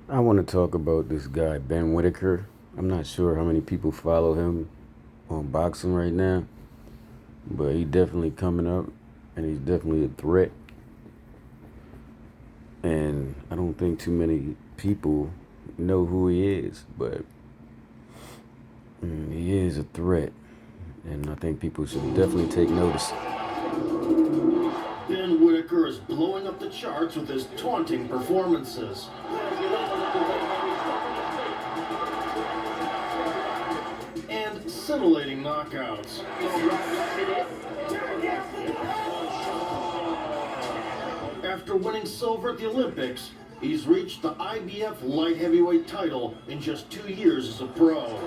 I want to talk about this guy, Ben Whitaker. I'm not sure how many people follow him on boxing right now, but he's definitely coming up and he's definitely a threat. And I don't think too many people know who he is, but he is a threat. And I think people should definitely take notice. Ben Whitaker is blowing up the charts with his taunting performances. And scintillating knockouts. After winning silver at the Olympics, he's reached the IBF light heavyweight title in just 2 years as a pro.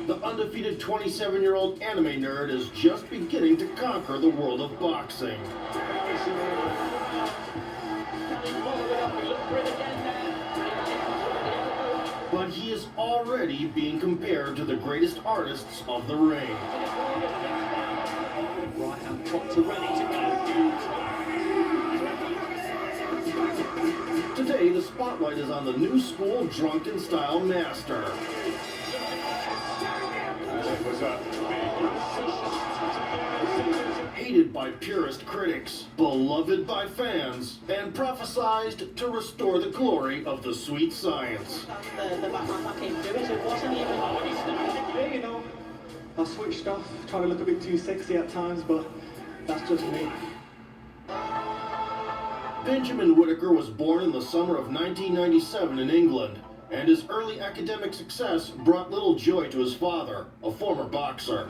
The undefeated 27-year-old anime nerd is just beginning to conquer the world of boxing. But he is already being compared to the greatest artists of the ring. Right hand chop to ready to go. Today, the spotlight is on the new school drunken style master. Hated by purist critics, beloved by fans, and prophesized to restore the glory of the sweet science. The backhand that came through it wasn't even... Yeah, you know, I switched off, trying to look a bit too sexy at times, but that's just me. Benjamin Whitaker was born in the summer of 1997 in England, and his early academic success brought little joy to his father, a former boxer.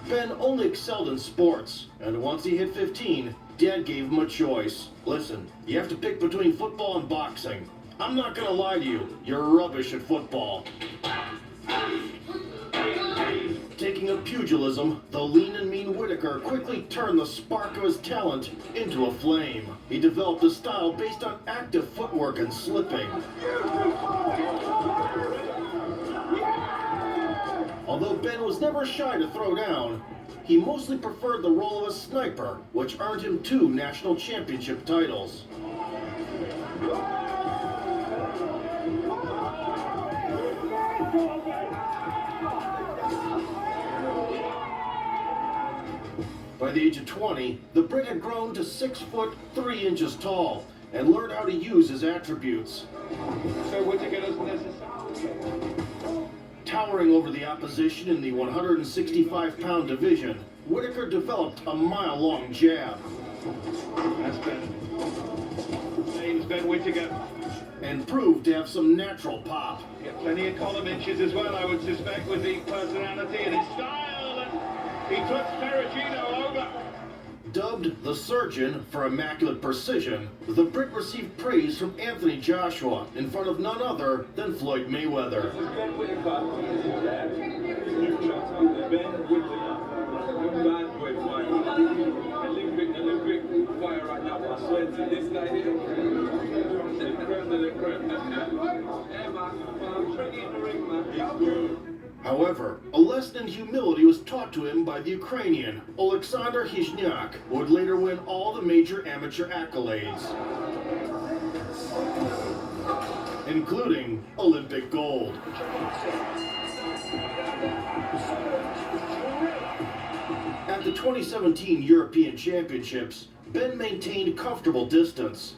Ben only excelled in sports, and once he hit 15, Dad gave him a choice. Listen, you have to pick between football and boxing. I'm not gonna lie to you, you're rubbish at football. Taking up pugilism, the lean and mean Whitaker quickly turned the spark of his talent into a flame. He developed a style based on active footwork and slipping. Although Ben was never shy to throw down, he mostly preferred the role of a sniper, which earned him 2 national championship titles. By the age of 20, the Brit had grown to 6 foot 3 inches tall and learned how to use his attributes. So Whitaker doesn't necessarily... Towering over the opposition in the 165-pound division, Whitaker developed a mile-long jab. That's Ben. Name's Ben Whitaker. And proved to have some natural pop. Get plenty of column inches as well, I would suspect, with the personality and his style. And he took Perugino over. Dubbed the Surgeon for immaculate precision, the Brit received praise from Anthony Joshua in front of none other than Floyd Mayweather. Ben Whitaker. Ben Whitaker. Bad boy fight. Olympic fire right now. I swear to this guy here. The creme de la creme. Yeah, man. I'm training in the ring, man. He's good. However, a lesson in humility was taught to him by the Ukrainian, Oleksandr Hizhnyak, who would later win all the major amateur accolades, including Olympic gold. At the 2017 European Championships, Ben maintained comfortable distance.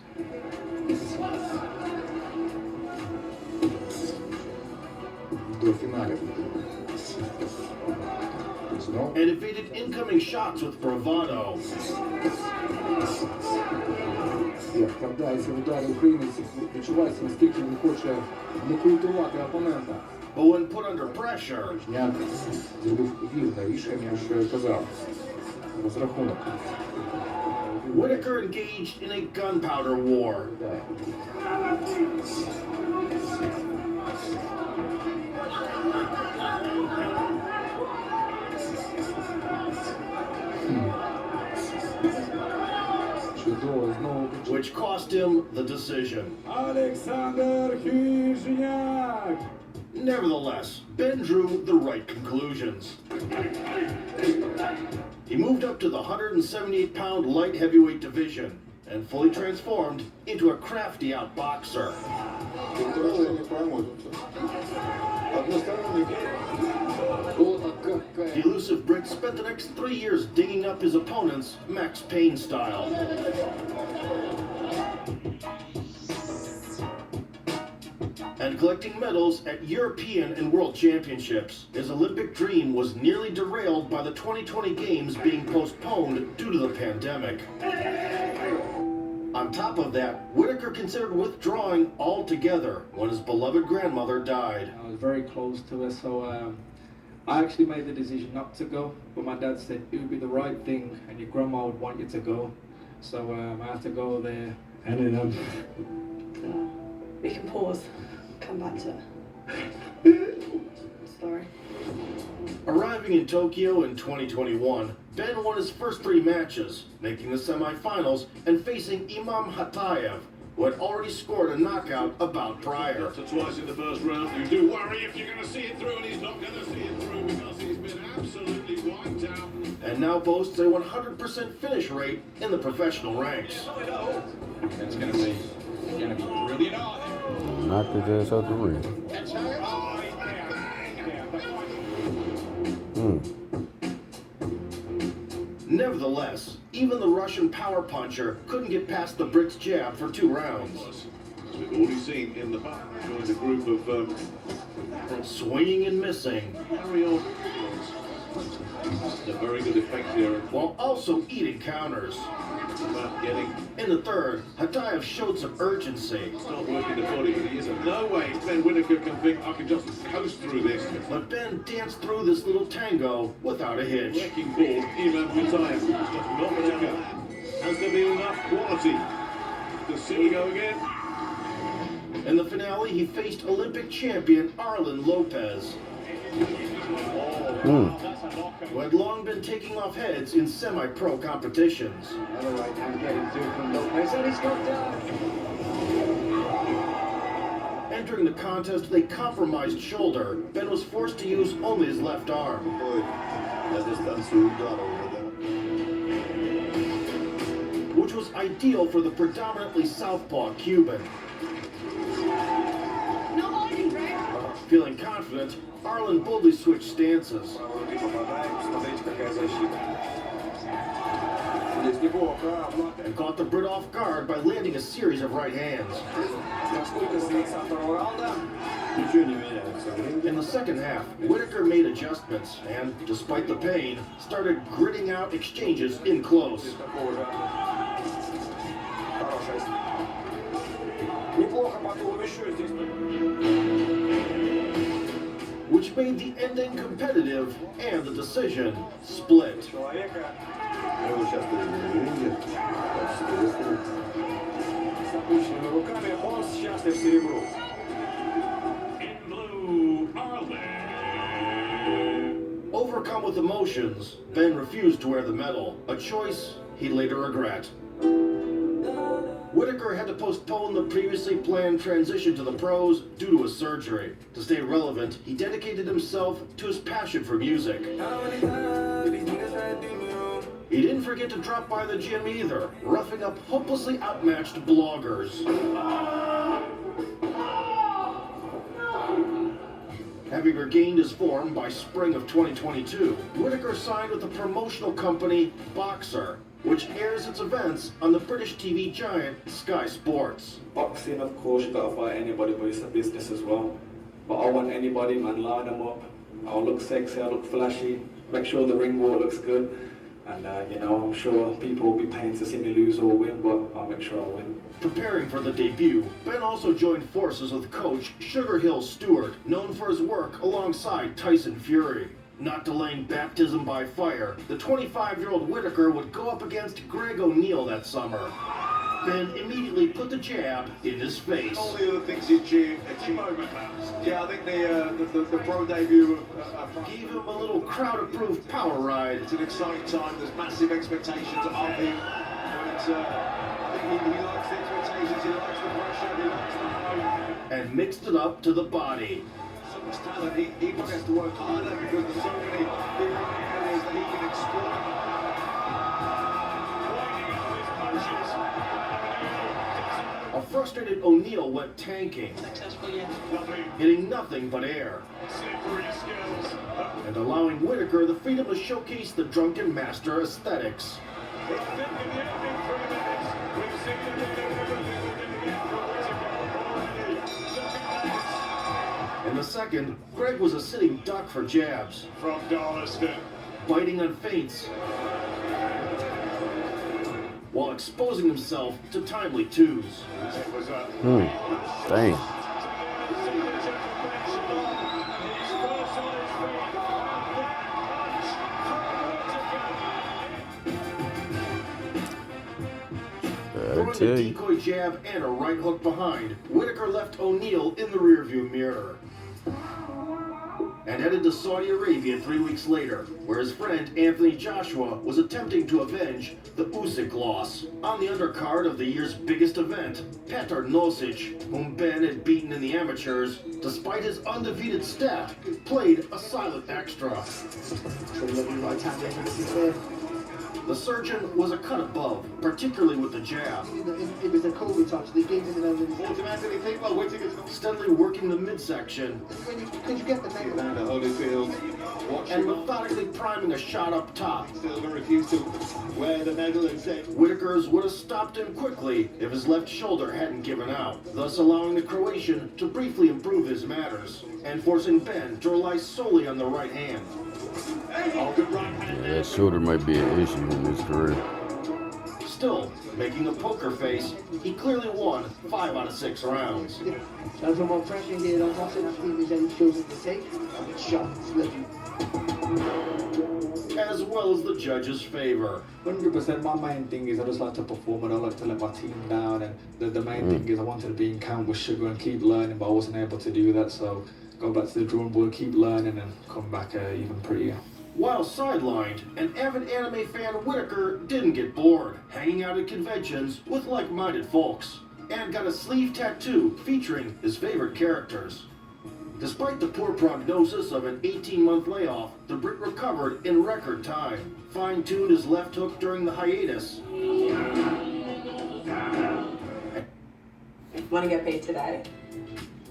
And evaded incoming shots with bravado. But when put under pressure, Whitaker engaged in a gunpowder war. Which cost him the decision. Alexander Hizhnyak. Nevertheless, Ben drew the right conclusions. He moved up to the 178-pound light heavyweight division and fully transformed into a crafty outboxer. The elusive Brit spent the next 3 years digging up his opponents Max Payne style. And collecting medals at European and World Championships. His Olympic dream was nearly derailed by the 2020 Games being postponed due to the pandemic. On top of that, Whitaker considered withdrawing altogether when his beloved grandmother died. I was very close to her, so I actually made the decision not to go, but my dad said it would be the right thing and your grandma would want you to go. So I had to go there. And then We can pause, come back to it. Sorry. Arriving in Tokyo in 2021, Ben won his first 3 matches, making the semifinals and facing Imam Hatayev, who had already scored a knockout a bout prior. So twice in the first round, you do worry if you're going to see it through, and he's not going to see it through because he's been absolutely wiped out. And now boasts a 100% finish rate in the professional ranks. It's going to be brilliant. Knocked his ass out the ring. Nevertheless, even the Russian power puncher couldn't get past the Brit's jab for 2 rounds. As we've already seen in the back, joined a group of Swinging and missing, carry on. A very good effect here. while also eating counters. About getting In the third, Hatayev showed some urgency, not working the body, but he is in no way Ben Whitaker can think I can just coast through this. but Ben danced through this little tango without a hitch. Wrecking ball, Imam Hatayev, just not Whitaker. Has there been enough quality to see we go again? In the finale, he faced Olympic champion Arlen Lopez, who had long been taking off heads in semi-pro competitions. Another right hand getting through from Lopez, and he's got down. Entering the contest with a compromised shoulder, Ben was forced to use only his left arm, which was ideal for the predominantly southpaw Cuban. Feeling confident, Arlen boldly switched stances and caught the Brit off guard by landing a series of right hands. In the second half, Whitaker made adjustments and, despite the pain, started gritting out exchanges in close. Which made the ending competitive and the decision split. In blue, Arlen. Overcome with emotions, Ben refused to wear the medal, a choice he'd later regret. Whitaker had to postpone the previously planned transition to the pros due to a surgery. To stay relevant, he dedicated himself to his passion for music. He didn't forget to drop by the gym either, roughing up hopelessly outmatched bloggers. Having regained his form by spring of 2022, Whitaker signed with the promotional company Boxer, which airs its events on the British TV giant Sky Sports. Boxing, of course, you gotta fight anybody, but it's a business as well. But I want anybody, man, line them up. I'll look sexy, I'll look flashy, make sure the ring walk looks good. And, I'm sure people will be paying to see me lose or win, but I'll make sure I win. Preparing for the debut, Ben also joined forces with coach Sugar Hill Stewart, known for his work alongside Tyson Fury. Not delaying baptism by fire, the 25-year-old Whitaker would go up against Greg O'Neill that summer. Ben immediately put the jab in his face. All the other things he achieved. Yeah, I think the pro debut Gave him a little crowd-approved power ride. It's an exciting time. There's massive expectations of him. But I think he likes the expectations, he likes the pressure, he likes the flow. And mixed it up to the body. So much talent. He has to work harder because there's so many different areas that he can exploit. Pointing out his punches. frustrated O'Neal went tanking, Successful yet. hitting nothing but air, and allowing Whitaker the freedom to showcase the drunken master aesthetics. In the second, Greg was a sitting duck for jabs, From Darlaston. biting on feints, while exposing himself to timely twos. It was a Dang. I Throwing tell a you. decoy jab and a right hook behind, Whitaker left O'Neal in the rearview mirror and headed to Saudi Arabia 3 weeks later, where his friend Anthony Joshua was attempting to avenge the Usyk loss. On the undercard of the year's biggest event, Petr Nosic, whom Ben had beaten in the amateurs, despite his undefeated stat, played a silent extra. The surgeon was a cut above, particularly with the jab, It was a COVID touch. They gave him another. automatically think, well, Whitaker's not steadily working the midsection Could you get the neck? down to Holyfield. and Watching methodically priming a shot up top. still going to refuse to wear the medal and said, Whitaker's would have stopped him quickly if his left shoulder hadn't given out, thus allowing the Croatian to briefly improve his matters, and forcing Ben to rely solely on the right hand. oh, good right hand. Yeah, that shoulder might be an issue in his career. Still, making a poker face, he clearly won 5 out of 6 rounds. There's no more pressure here on Watson. I think he's any chosen to take. And it's shot. It's looking. As well as the judge's favor. 100%. My main thing is I just like to perform and I like to let my team down. And the main thing is I wanted to be in camp with Sugar and keep learning, but I wasn't able to do that. So go back to the drawing board, keep learning, and come back even prettier. While sidelined, an avid anime fan Whitaker didn't get bored, hanging out at conventions with like-minded folks, and got a sleeve tattoo featuring his favorite characters. Despite the poor prognosis of an 18-month layoff, the Brit recovered in record time, fine-tuned his left hook during the hiatus, Want to get paid today?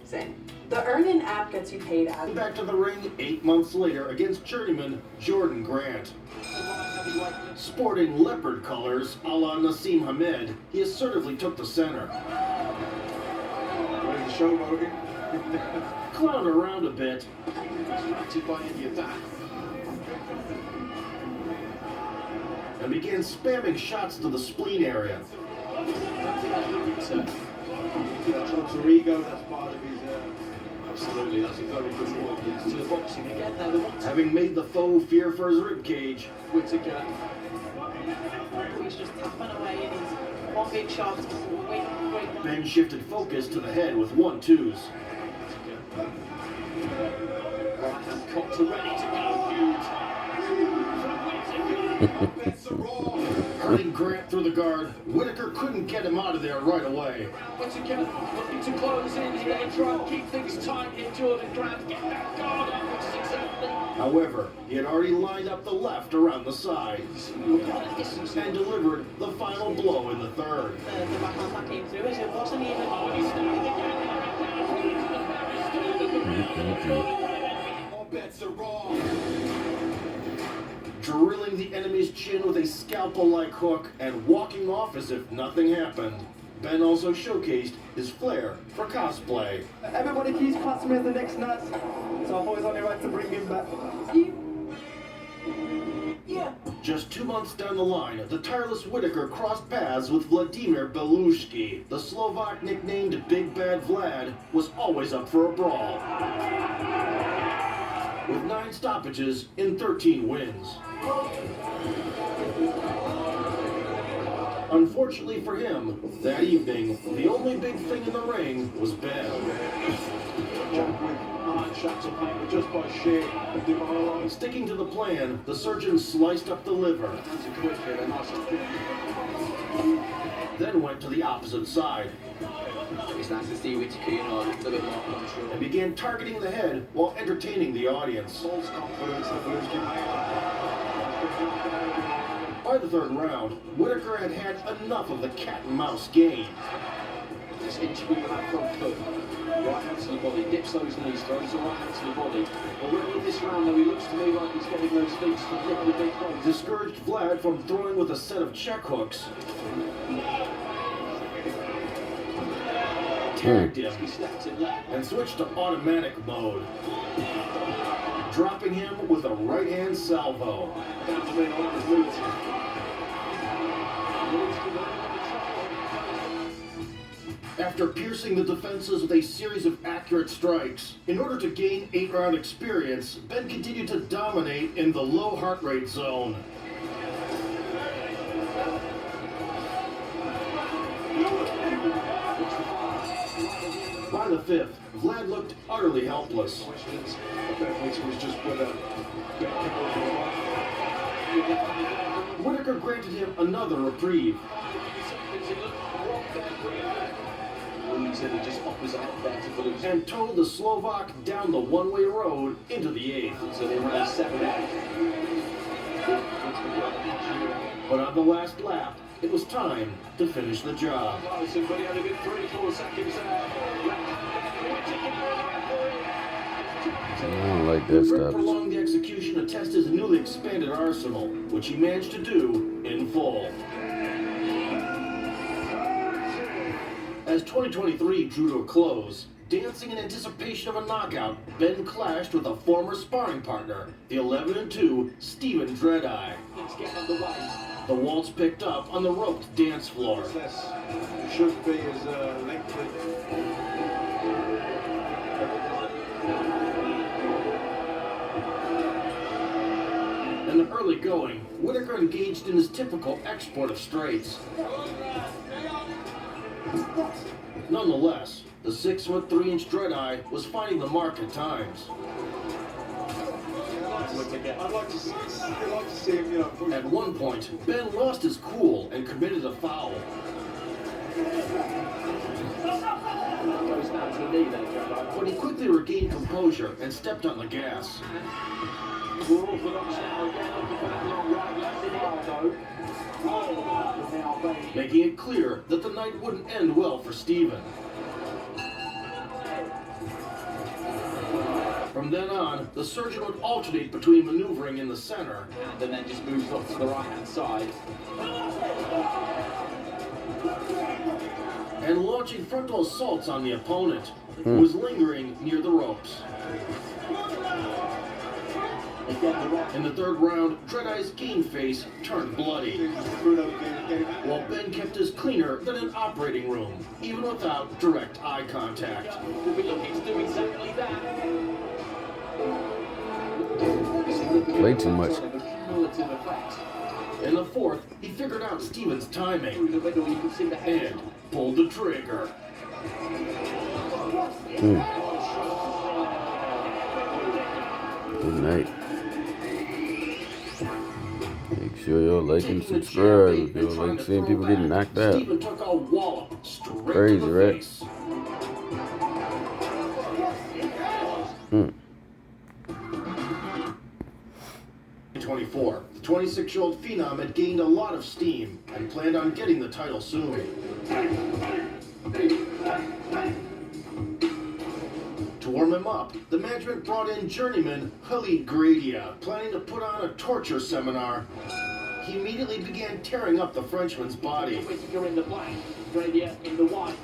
Same. The Earnin app gets you paid out. and back to the ring 8 months later against journeyman Jordan Grant. Sporting leopard colors a la Nassim Hamed, he assertively took the center. What is the showboating? Clown around a bit, Distracted by any of that. and began spamming shots to the spleen area. Alter ego, that's part of his. Absolutely, that's a very good one. To the boxing again though. The one Having made the foe fear for his ribcage, Whitaker. he's just tapping away in his one big shot. Wait. Ben shifted focus to the head with 1-2s. Right hand cocked to ready to go. Hurting Grant through the guard, Whitaker couldn't get him out of there right away. Whitaker looking to close in. He's going to try and keep things tight if Jordan Grant get that guard up, which is exactly. However, he had already lined up the left around the side and delivered the final blow in the third. The backhand that came through as it wasn't even. All bets are wrong. Drilling the enemy's chin with a scalpel-like hook and walking off as if nothing happened. Ben also showcased his flair for cosplay. Everybody keeps passing me as the next nut. So I've always only right to bring him back. Yeah. Just 2 months down the line, the tireless Whitaker crossed paths with Vladimir Belushki. The Slovak nicknamed Big Bad Vlad was always up for a brawl, with 9 stoppages in 13 wins. Unfortunately for him, that evening, the only big thing in the ring was Ben. Jack with 9 shots of paper just by sheer demoralising. Sticking to the plan, the surgeon sliced up the liver, That's a quick hit, a nice then went to the opposite side It's nice to see Whitaker, you know, a little bit more control. and began targeting the head while entertaining the audience. false confidence that Belushi made. By the third round, Whitaker had had enough of the cat and mouse game. Just interview with that front foot. Right hand to the body, dips those knees, throws the right hand to the body. Already in this round, though, he looks to me like he's getting those feet to grip the big weight. Discouraged Vlad from throwing with a set of check hooks. Tagged him and switched to automatic mode, dropping him with a right hand salvo. After piercing the defenses with a series of accurate strikes, in order to gain 8-round experience, Ben continued to dominate in the low heart rate zone. By the fifth, Vlad looked utterly helpless. Whitaker granted him another reprieve. And towed the Slovak down the one-way road into the eighth. So they ran 7-8. But on the last lap, it was time to finish the job. Somebody had a good 3-4 seconds there. I don't like that Rick stuff. prolonged the execution to test his newly expanded arsenal, which he managed to do in full. As 2023 drew to a close, dancing in anticipation of a knockout, Ben clashed with a former sparring partner, the 11-2 Stephen Dreadeye. Let's get underway. The waltz picked up on the roped dance floor. It should be as lengthy. In the early going, Whitaker engaged in his typical export of straights. Nonetheless, the 6'3" Dreadeye was finding the mark at times. I'd like to see him, push. At one point, Ben lost his cool and committed a foul. Goes down to the knee there, Joe. But he quickly regained composure and stepped on the gas. We're orthodox now again, looking for that long right left in Aldo. Making it clear that the night wouldn't end well for Stephen. From then on, the surgeon would alternate between maneuvering in the center And then just moves off to the right-hand side. and launching frontal assaults on the opponent, who was lingering near the ropes. In the third round, Dreadeye's game face turned bloody, while Ben kept his cleaner than an operating room, even without direct eye contact. We'll be looking to do exactly that. Play too much. Cumulative effect. In the fourth, he figured out Stephen's timing Through the middle, you can see the head. and pulled the trigger. Good night. Make sure y'all like and subscribe if you like seeing people get knocked out. Stephen took a wallop straight Crazy, to the right? face. 24. The 26-year-old Phenom had gained a lot of steam and planned on getting the title soon. To warm him up, the management brought in journeyman Khalid Gradia, planning to put on a torture seminar. He immediately began tearing up the Frenchman's body. Whitaker in the black, Gradia in the white.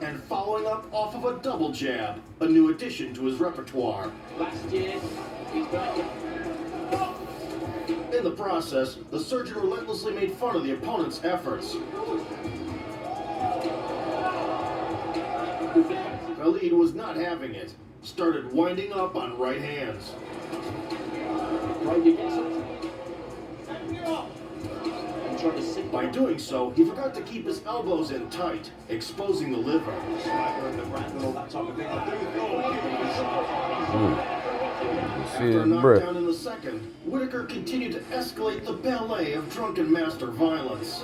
And following up off of a double jab, a new addition to his repertoire. Last year, he's back. In the process, the surgeon relentlessly made fun of the opponent's efforts. Khalid was not having it. Started winding up on right hands. Gradia gets it. By doing so, he forgot to keep his elbows in tight, exposing the liver. After a knockdown in the second, Whitaker continued to escalate the ballet of drunken master violence.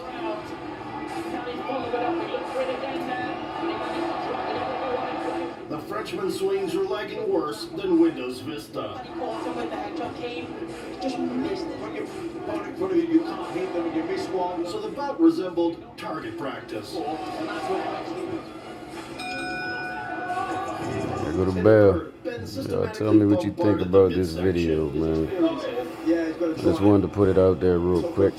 The French Frenchman's swings were lagging worse than Windows Vista. He caught him with the head tuck came, just missed it. When you're right in front of you, you can't hit them and you miss one. So the bout resembled target practice. And that's what actually There go the bell. Ben Y'all systematically tell me what you think bombarded about the this video, midsection. man. Yeah, he's got to Just wanted to put it out there real quick.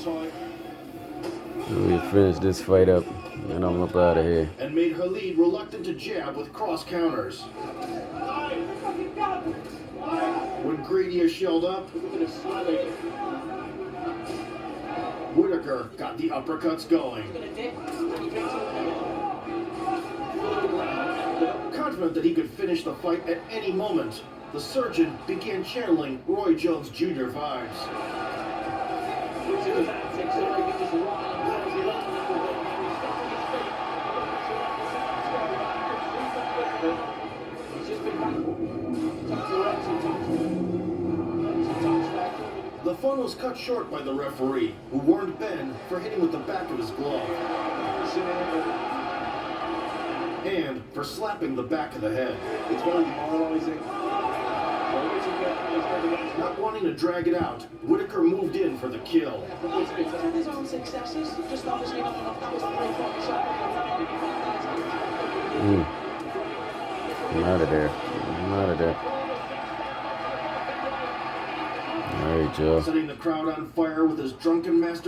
We'll finish this fight up, and I'm up out of here. And made Khalid reluctant to jab with cross counters. When Grady is shelled up, Whitaker got the uppercuts going. Confident that he could finish the fight at any moment, the surgeon began channeling Roy Jones Jr. vibes. The fun was cut short by the referee, who warned Ben for hitting with the back of his glove. And for slapping the back of the head. It's very demoralising. Not wanting to drag it out, Whitaker moved in for the kill. his own successes, just obviously not enough. That was the I'm out of there. I'm out of there. All right, y'all. Setting the crowd on fire with his drunken master